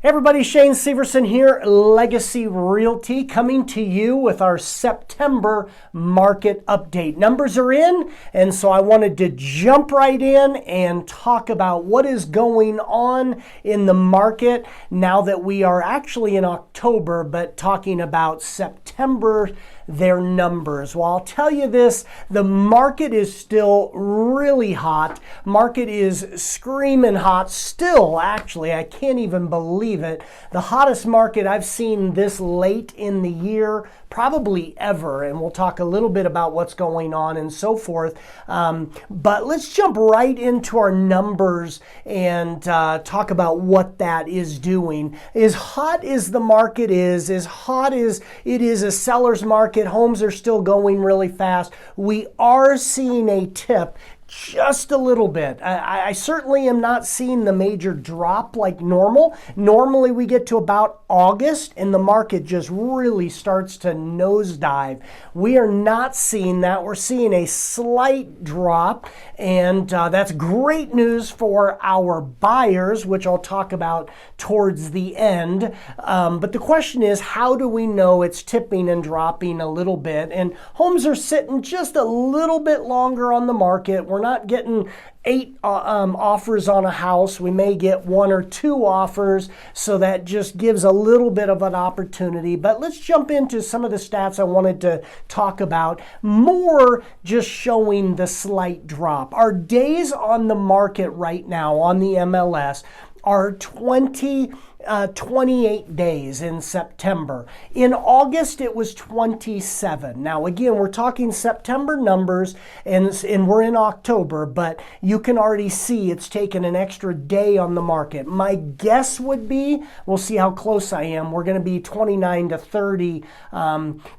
Everybody, Shane Severson here, Legacy Realty, coming to you with our September market update. Numbers are in, and so I wanted to jump right in and talk about what is going on in the market now that we are actually in October, but talking about September, their numbers. Well, I'll tell you this, the market is still really hot. Market is screaming hot still, actually. I can't even believe it. The hottest market I've seen this late in the year, probably ever, and we'll talk a little bit about what's going on and so forth. But let's jump right into our numbers and talk about what that is doing. As hot as the market is, as hot as it is a seller's market, homes are still going really fast. We are seeing a tip just a little bit. I certainly am not seeing the major drop like normal. Normally we get to about August and the market just really starts to nosedive. We are not seeing that. We're seeing a slight drop, and that's great news for our buyers, which I'll talk about towards the end. But the question is, how do we know it's tipping and dropping a little bit? And homes are sitting just a little bit longer on the market. We're not getting 8 offers on a house. We may get 1 or 2 offers, so that just gives a little bit of an opportunity. But let's jump into some of the stats I wanted to talk about, more just showing the slight drop. Our days on the market right now on the MLS are 28 days in September. In August, it was 27. Now, again, we're talking September numbers, and we're in October, but you can already see it's taken an extra day on the market. My guess would be, we'll see how close I am, we're going to be 29 to 30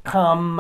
come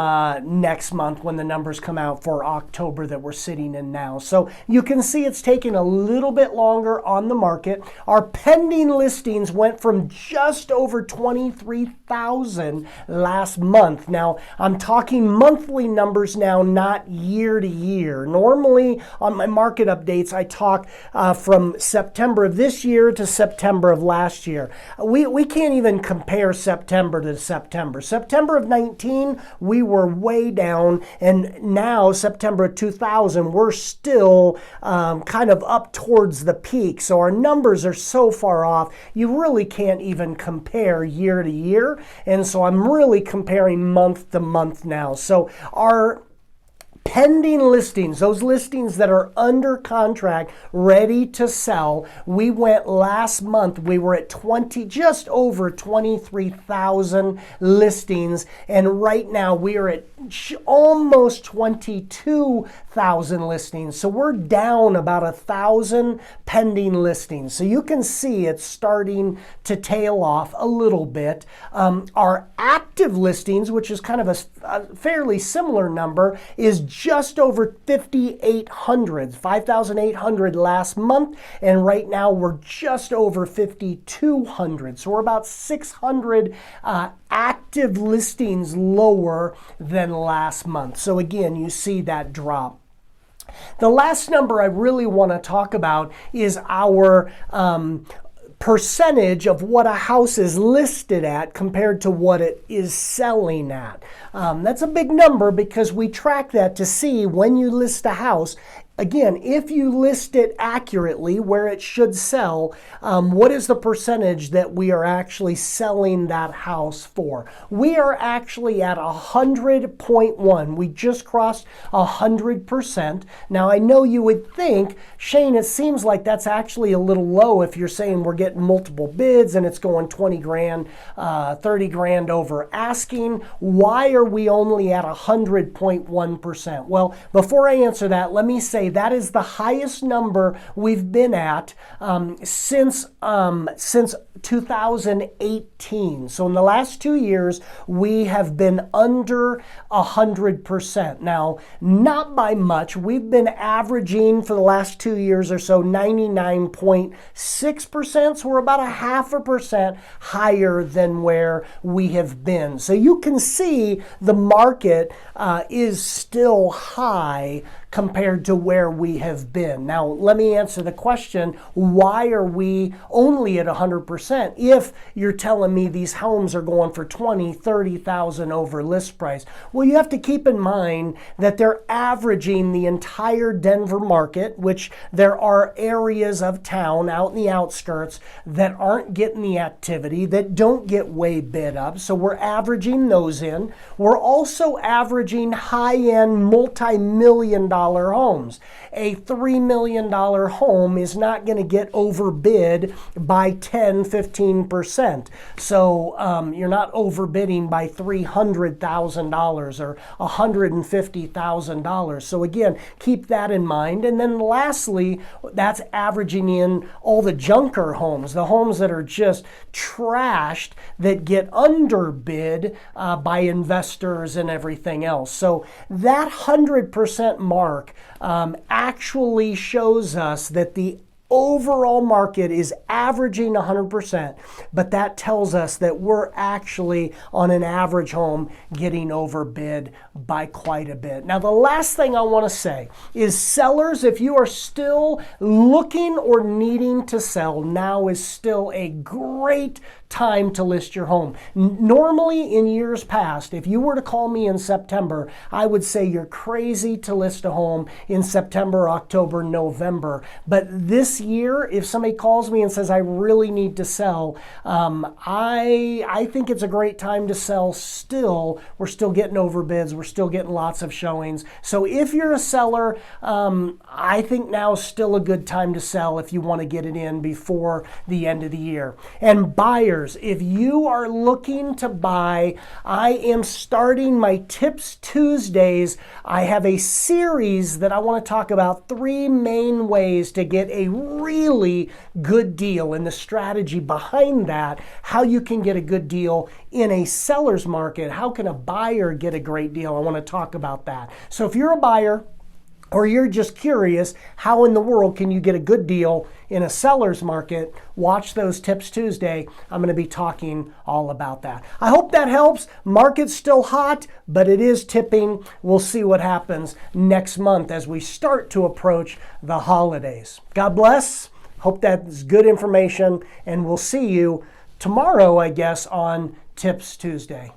next month when the numbers come out for October that we're sitting in now. So you can see it's taken a little bit longer on the market. Our pending listings went from just over 23,000 last month. Now, I'm talking monthly numbers now, not year to year. Normally, on my market updates, I talk from September of this year to September of last year. We can't even compare September to September. September of 19, we were way down, and now, September of 2000, we're still kind of up towards the peak. So our numbers are so far off, you really can't even compare year to year. And so I'm really comparing month to month now. So our pending listings, those listings that are under contract, ready to sell, we went last month, we were at just over 23,000 listings, and right now we are at almost 22,000 listings. So we're down about 1,000 pending listings. So you can see it's starting to tail off a little bit. Our active listings, which is kind of a fairly similar number, is just over 5,800, 5,800 last month, and right now we're just over 5,200. So we're about 600 active listings lower than last month. So again, you see that drop. The last number I really want to talk about is our percentage of what a house is listed at compared to what it is selling at. That's a big number because we track that to see when you list a house. Again, if you list it accurately where it should sell, what is the percentage that we are actually selling that house for? We are actually at 100.1. We just crossed 100%. Now, I know you would think, Shane, it seems like that's actually a little low if you're saying we're getting multiple bids and it's going 20 grand, 30 grand over asking. Why are we only at 100.1%? Well, before I answer that, let me say that is the highest number we've been at since 2018. So in the last 2 years, we have been under 100%. Now, not by much. We've been averaging for the last 2 years or so 99.6%. So we're about 0.5% higher than where we have been. So you can see the market is still high compared to where we have been. Now, let me answer the question, why are we only at 100% if you're telling me these homes are going for 20, 30,000 over list price? Well, you have to keep in mind that they're averaging the entire Denver market, which there are areas of town out in the outskirts that aren't getting the activity, that don't get way bid up. So we're averaging those in. We're also averaging high-end multi-million-dollar homes. A $3 million home is not going to get overbid by 10, 15%. So you're not overbidding by $300,000 or $150,000. So again, keep that in mind. And then lastly, that's averaging in all the junker homes, the homes that are just trashed that get underbid by investors and everything else. So that 100% mark actually shows us that the overall market is averaging 100%, but that tells us that we're actually on an average home getting overbid by quite a bit. Now, the last thing I want to say is sellers, if you are still looking or needing to sell, now is still a great time to list your home. Normally in years past, if you were to call me in September, I would say you're crazy to list a home in September, October, November. But this year, if somebody calls me and says, I really need to sell, I think it's a great time to sell still. We're still getting overbids. We're still getting lots of showings. So if you're a seller, I think now is still a good time to sell if you want to get it in before the end of the year. And buyers, if you are looking to buy, I am starting my Tips Tuesdays. I have a series that I want to talk about 3 main ways to get a really good deal and the strategy behind that, how you can get a good deal in a seller's market. How can a buyer get a great deal? I want to talk about that. So if you're a buyer, or you're just curious, how in the world can you get a good deal in a seller's market? Watch those Tips Tuesday. I'm going to be talking all about that. I hope that helps. Market's still hot, but it is tipping. We'll see what happens next month as we start to approach the holidays. God bless. Hope that's good information, and we'll see you tomorrow, I guess, on Tips Tuesday.